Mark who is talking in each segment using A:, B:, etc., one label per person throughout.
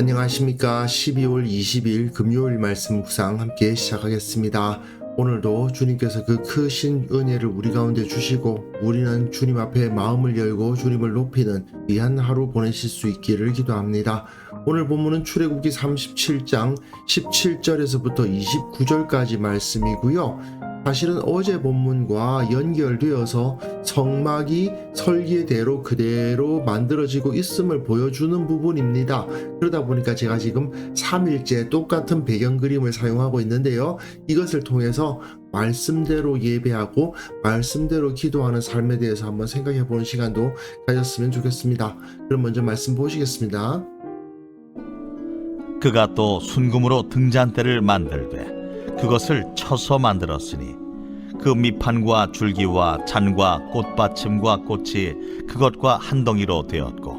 A: 안녕하십니까. 12월 20일 금요일 말씀 묵상 함께 시작하겠습니다. 오늘도 주님께서 그 크신 은혜를 우리 가운데 주시고 우리는 주님 앞에 마음을 열고 주님을 높이는 귀한 하루 보내실 수 있기를 기도합니다. 오늘 본문은 출애굽기 37장 17절에서부터 29절까지 말씀이고요. 사실은 어제 본문과 연결되어서 성막이 설계대로 그대로 만들어지고 있음을 보여주는 부분입니다. 그러다 보니까 제가 지금 3일째 똑같은 배경 그림을 사용하고 있는데요. 이것을 통해서 말씀대로 예배하고 말씀대로 기도하는 삶에 대해서 한번 생각해 보는 시간도 가졌으면 좋겠습니다. 그럼 먼저 말씀 보시겠습니다.
B: 그가 또 순금으로 등잔대를 만들되 그것을 쳐서 만들었으니 그 밑판과 줄기와 잔과 꽃받침과 꽃이 그것과 한 덩이로 되었고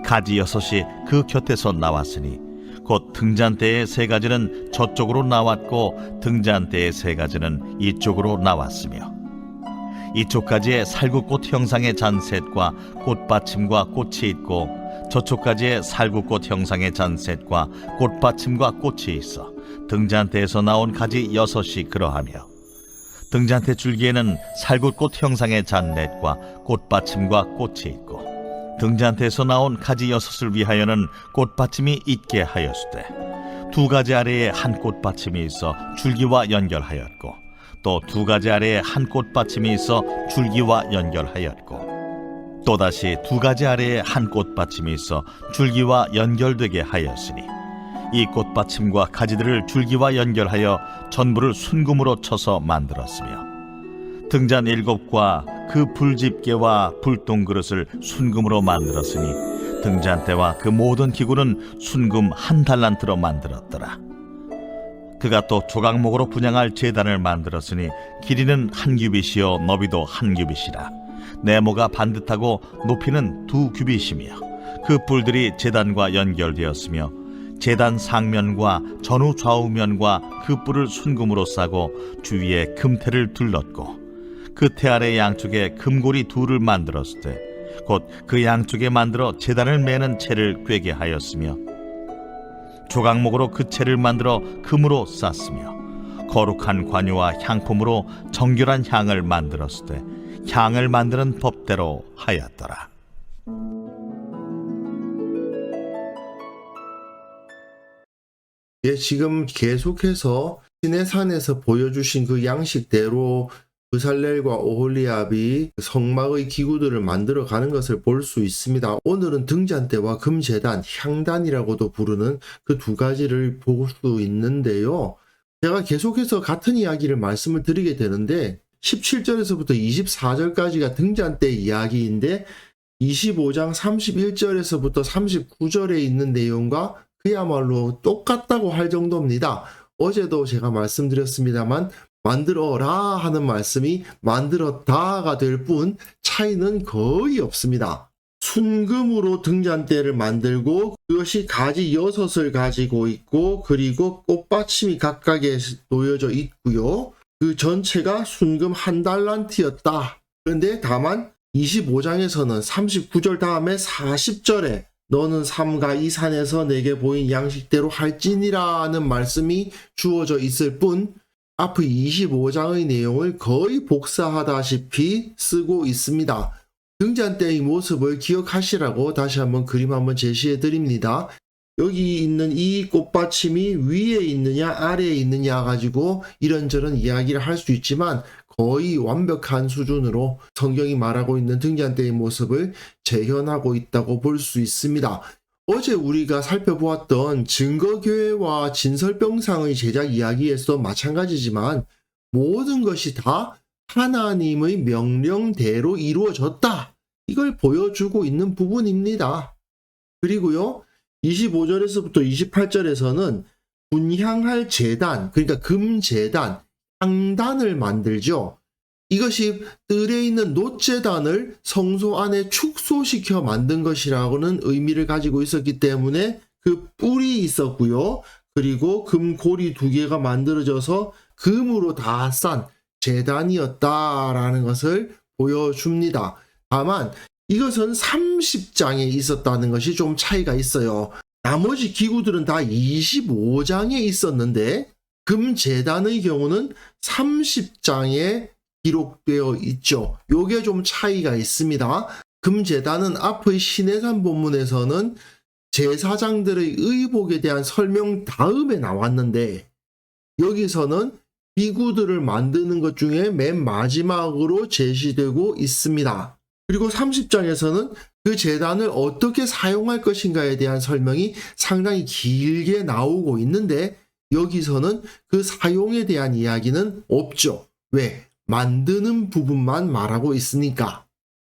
B: 가지 6이 그 곁에서 나왔으니 곧 등잔대의 3가지는 저쪽으로 나왔고 등잔대의 3가지는 이쪽으로 나왔으며 이쪽 가지에 살구꽃 형상의 잔셋과 꽃받침과 꽃이 있고 저쪽 가지에 살구꽃 형상의 잔셋과 꽃받침과 꽃이 있어 등잔대에서 나온 가지 6이 그러하며 등잔대 줄기에는 살구꽃 형상의 잔넷과 꽃받침과 꽃이 있고 등잔대에서 나온 가지 6을 위하여는 꽃받침이 있게 하였으되 2가지 아래에 한 꽃받침이 있어 줄기와 연결하였고 또 2가지 아래에 한 꽃받침이 있어 줄기와 연결하였고 또다시 2가지 아래에 한 꽃받침이 있어 줄기와 연결되게 하였으니 이 꽃받침과 가지들을 줄기와 연결하여 전부를 순금으로 쳐서 만들었으며 등잔 7과 그 불집게와 불똥그릇을 순금으로 만들었으니 등잔대와 그 모든 기구는 순금 1달란트로 만들었더라. 그가 또 조각목으로 분향할 제단을 만들었으니 길이는 1규빗이요 너비도 1규빗이라 네모가 반듯하고 높이는 2규빗이며 그 뿔들이 제단과 연결되었으며 제단 상면과 전후 좌우면과 그 뿔을 순금으로 싸고 주위에 금테를 둘렀고 그 테 아래 양쪽에 금고리 2를 만들었을 때 곧 그 양쪽에 만들어 제단을 매는 채를 꿰게 하였으며 조각목으로 그 채를 만들어 금으로 쌌으며 거룩한 관유와 향품으로 정결한 향을 만들었을 때 향을 만드는 법대로 하였더라.
A: 지금 계속해서 시내산에서 보여주신 그 양식대로 브살렐과 오홀리압이 성막의 기구들을 만들어 가는 것을 볼 수 있습니다. 오늘은 등잔대와 금제단, 향단이라고도 부르는 그 2가지를 볼 수 있는데요. 제가 계속해서 같은 이야기를 말씀을 드리게 되는데 17절에서부터 24절까지가 등잔대 이야기인데 25장 31절에서부터 39절에 있는 내용과 그야말로 똑같다고 할 정도입니다. 어제도 제가 말씀드렸습니다만 만들어라 하는 말씀이 만들었다가 될 뿐 차이는 거의 없습니다. 순금으로 등잔대를 만들고 그것이 가지 6을 가지고 있고 그리고 꽃받침이 각각에 놓여져 있고요. 그 전체가 순금 1달란트였다. 그런데 다만 25장에서는 39절 다음에 40절에 너는 삼가 이 산에서 내게 보인 양식대로 할지니라는 말씀이 주어져 있을 뿐 앞의 25장의 내용을 거의 복사하다시피 쓰고 있습니다. 등잔대의 모습을 기억하시라고 다시 한번 그림 한번 제시해 드립니다. 여기 있는 이 꽃받침이 위에 있느냐 아래에 있느냐 가지고 이런저런 이야기를 할 수 있지만 거의 완벽한 수준으로 성경이 말하고 있는 등잔대의 모습을 재현하고 있다고 볼 수 있습니다. 어제 우리가 살펴보았던 증거교회와 진설병상의 제작 이야기에서 마찬가지지만 모든 것이 다 하나님의 명령대로 이루어졌다. 이걸 보여주고 있는 부분입니다. 그리고요. 25절에서부터 28절에서는 분향할 제단, 그러니까 금제단, 향단을 만들죠. 이것이 뜰에 있는 놋제단을 성소 안에 축소시켜 만든 것이라고는 의미를 가지고 있었기 때문에 그 뿔이 있었고요. 그리고 금고리 2개가 만들어져서 금으로 다 싼 제단이었다라는 것을 보여줍니다. 다만 이것은 30장에 있었다는 것이 좀 차이가 있어요. 나머지 기구들은 다 25장에 있었는데 금제단의 경우는 30장에 기록되어 있죠. 요게 좀 차이가 있습니다. 금제단은 앞의 신해산 본문에서는 제사장들의 의복에 대한 설명 다음에 나왔는데 여기서는 기구들을 만드는 것 중에 맨 마지막으로 제시되고 있습니다. 그리고 30장에서는 그 제단을 어떻게 사용할 것인가에 대한 설명이 상당히 길게 나오고 있는데 여기서는 그 사용에 대한 이야기는 없죠. 왜? 만드는 부분만 말하고 있으니까.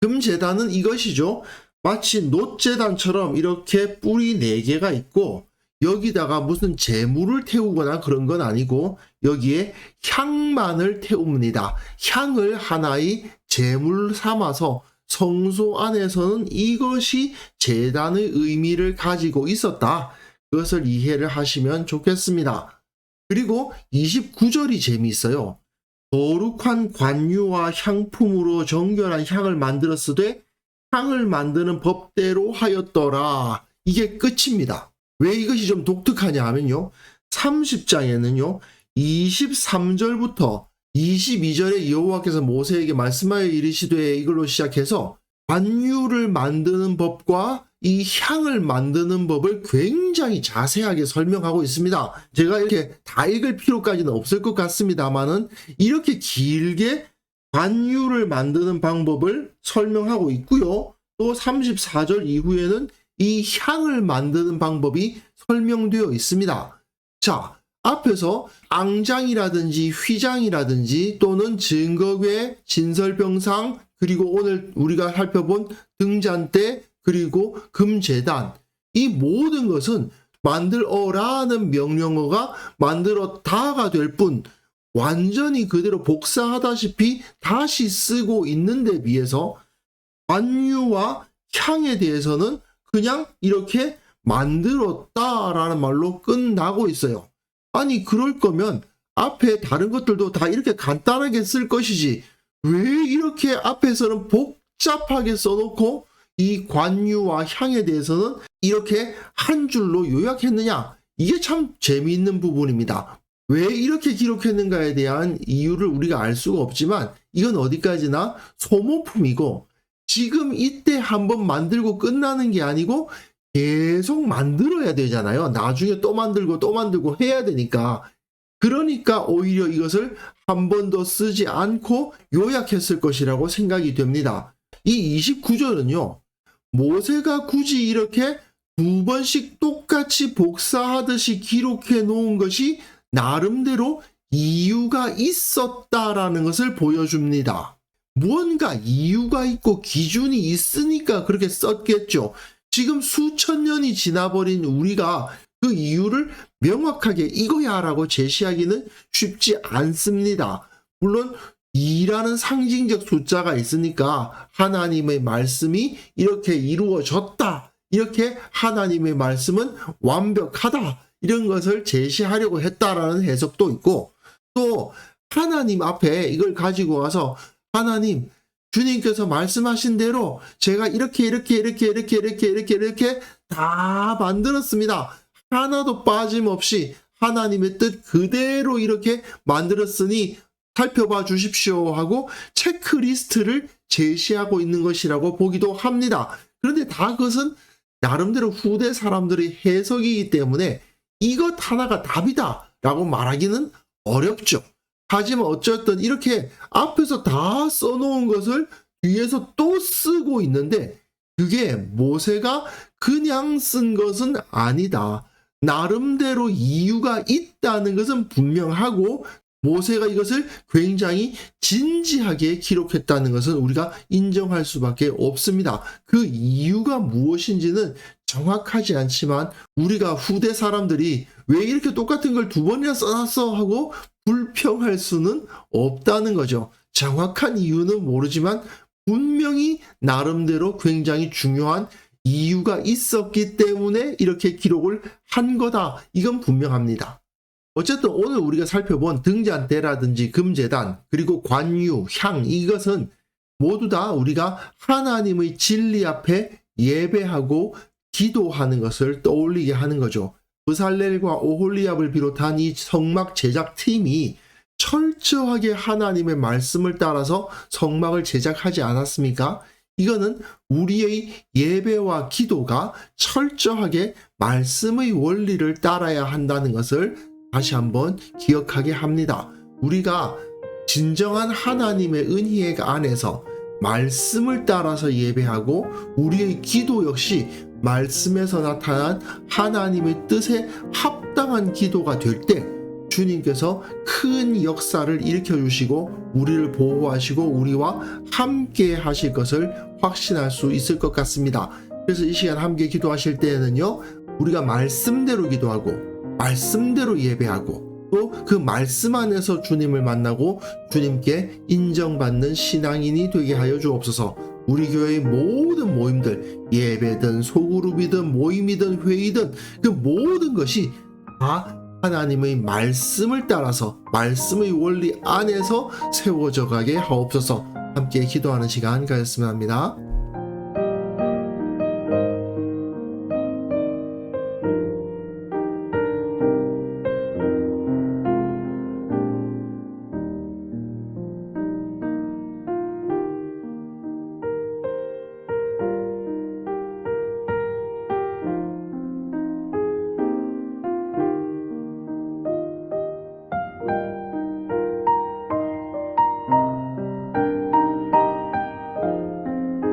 A: 금제단은 이것이죠. 마치 놋제단처럼 이렇게 뿔이 4개가 있고 여기다가 무슨 재물을 태우거나 그런 건 아니고 여기에 향만을 태웁니다. 향을 하나의 재물 삼아서 성소 안에서는 이것이 제단의 의미를 가지고 있었다. 그것을 이해를 하시면 좋겠습니다. 그리고 29절이 재미있어요. 거룩한 관유와 향품으로 정결한 향을 만들었으되 향을 만드는 법대로 하였더라. 이게 끝입니다. 왜 이것이 좀 독특하냐 하면요. 30장에는요. 23절부터 22절에 여호와께서 모세에게 말씀하여 이르시되 이걸로 시작해서 관유를 만드는 법과 이 향을 만드는 법을 굉장히 자세하게 설명하고 있습니다. 제가 이렇게 다 읽을 필요까지는 없을 것 같습니다만은 이렇게 길게 관유를 만드는 방법을 설명하고 있고요. 또 34절 이후에는 이 향을 만드는 방법이 설명되어 있습니다. 자, 앞에서 앙장이라든지 휘장이라든지 또는 증거궤, 진설병상, 그리고 오늘 우리가 살펴본 등잔대, 그리고 금제단, 이 모든 것은 만들어라는 명령어가 만들었다가 될 뿐 완전히 그대로 복사하다시피 다시 쓰고 있는데 비해서 관유와 향에 대해서는 그냥 이렇게 만들었다라는 말로 끝나고 있어요. 아니 그럴 거면 앞에 다른 것들도 다 이렇게 간단하게 쓸 것이지 왜 이렇게 앞에서는 복잡하게 써놓고 이 관유와 향에 대해서는 이렇게 한 줄로 요약했느냐? 이게 참 재미있는 부분입니다. 왜 이렇게 기록했는가에 대한 이유를 우리가 알 수가 없지만 이건 어디까지나 소모품이고 지금 이때 한번 만들고 끝나는 게 아니고 계속 만들어야 되잖아요. 나중에 또 만들고 해야 되니까. 그러니까 오히려 이것을 한 번 더 쓰지 않고 요약했을 것이라고 생각이 됩니다. 이 29절은요. 모세가 굳이 이렇게 2번씩 똑같이 복사하듯이 기록해 놓은 것이 나름대로 이유가 있었다라는 것을 보여줍니다. 무언가 이유가 있고 기준이 있으니까 그렇게 썼겠죠. 지금 수천 년이 지나버린 우리가 그 이유를 명확하게 이거야 라고 제시하기는 쉽지 않습니다. 물론 2라는 상징적 숫자가 있으니까 하나님의 말씀이 이렇게 이루어졌다. 이렇게 하나님의 말씀은 완벽하다. 이런 것을 제시하려고 했다라는 해석도 있고 또 하나님 앞에 이걸 가지고 와서 하나님 주님께서 말씀하신 대로 제가 이렇게 다 만들었습니다. 하나도 빠짐없이 하나님의 뜻 그대로 이렇게 만들었으니 살펴봐 주십시오 하고 체크리스트를 제시하고 있는 것이라고 보기도 합니다. 그런데 다 그것은 나름대로 후대 사람들의 해석이기 때문에 이것 하나가 답이다 라고 말하기는 어렵죠. 하지만 어쨌든 이렇게 앞에서 다 써놓은 것을 뒤에서 또 쓰고 있는데 그게 모세가 그냥 쓴 것은 아니다. 나름대로 이유가 있다는 것은 분명하고 모세가 이것을 굉장히 진지하게 기록했다는 것은 우리가 인정할 수밖에 없습니다. 그 이유가 무엇인지는 정확하지 않지만 우리가 후대 사람들이 왜 이렇게 똑같은 걸 2번이나 써놨어 하고 불평할 수는 없다는 거죠. 정확한 이유는 모르지만 분명히 나름대로 굉장히 중요한 이유가 있었기 때문에 이렇게 기록을 한 거다. 이건 분명합니다. 어쨌든 오늘 우리가 살펴본 등잔대라든지 금제단 그리고 관유, 향 이것은 모두 다 우리가 하나님의 진리 앞에 예배하고 기도하는 것을 떠올리게 하는 거죠. 브살렐과 오홀리압을 비롯한 이 성막 제작팀이 철저하게 하나님의 말씀을 따라서 성막을 제작하지 않았습니까? 이거는 우리의 예배와 기도가 철저하게 말씀의 원리를 따라야 한다는 것을 다시 한번 기억하게 합니다. 우리가 진정한 하나님의 은혜 안에서 말씀을 따라서 예배하고 우리의 기도 역시 말씀에서 나타난 하나님의 뜻에 합당한 기도가 될 때 주님께서 큰 역사를 일으켜 주시고 우리를 보호하시고 우리와 함께 하실 것을 확신할 수 있을 것 같습니다. 그래서 이 시간 함께 기도하실 때에는요, 우리가 말씀대로 기도하고 말씀대로 예배하고 또 그 말씀 안에서 주님을 만나고 주님께 인정받는 신앙인이 되게 하여 주옵소서. 우리 교회의 모든 모임들, 예배든 소그룹이든 모임이든 회의든 그 모든 것이 다 하나님의 말씀을 따라서 말씀의 원리 안에서 세워져 가게 하옵소서. 함께 기도하는 시간 가졌으면 합니다.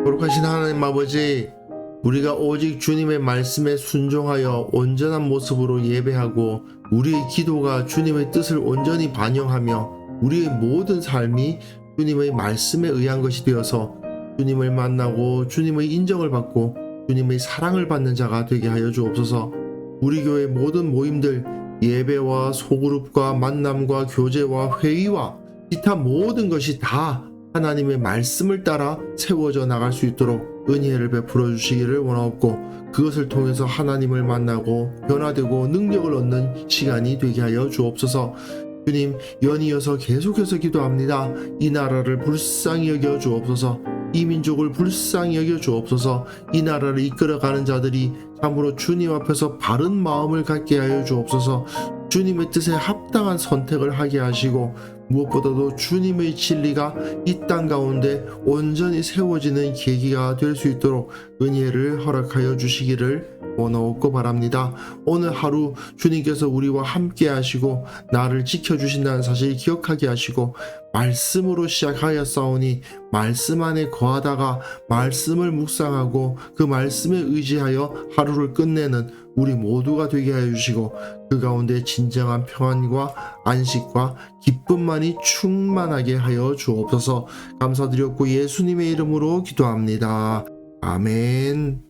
A: 거룩하신 하나님 아버지, 우리가 오직 주님의 말씀에 순종하여 온전한 모습으로 예배하고 우리의 기도가 주님의 뜻을 온전히 반영하며 우리의 모든 삶이 주님의 말씀에 의한 것이 되어서 주님을 만나고 주님의 인정을 받고 주님의 사랑을 받는 자가 되게 하여 주옵소서. 우리 교회 모든 모임들, 예배와 소그룹과 만남과 교제와 회의와 기타 모든 것이 다 하나님의 말씀을 따라 세워져 나갈 수 있도록 은혜를 베풀어 주시기를 원하옵고 그것을 통해서 하나님을 만나고 변화되고 능력을 얻는 시간이 되게 하여 주옵소서. 주님, 연이어서 계속해서 기도합니다. 이 나라를 불쌍히 여겨 주옵소서. 이 민족을 불쌍히 여겨 주옵소서. 이 나라를 이끌어가는 자들이 참으로 주님 앞에서 바른 마음을 갖게 하여 주옵소서. 주님의 뜻에 합당한 선택을 하게 하시고 무엇보다도 주님의 진리가 이 땅 가운데 온전히 세워지는 계기가 될 수 있도록 은혜를 허락하여 주시기를 원하옵고 바랍니다. 오늘 하루 주님께서 우리와 함께 하시고 나를 지켜주신다는 사실 기억하게 하시고 말씀으로 시작하였사오니 말씀 안에 거하다가 말씀을 묵상하고 그 말씀에 의지하여 하루를 끝내는 우리 모두가 되게 하여 주시고 그 가운데 진정한 평안과 안식과 기쁨만이 충만하게 하여 주옵소서. 감사드렸고 예수님의 이름으로 기도합니다. 아멘.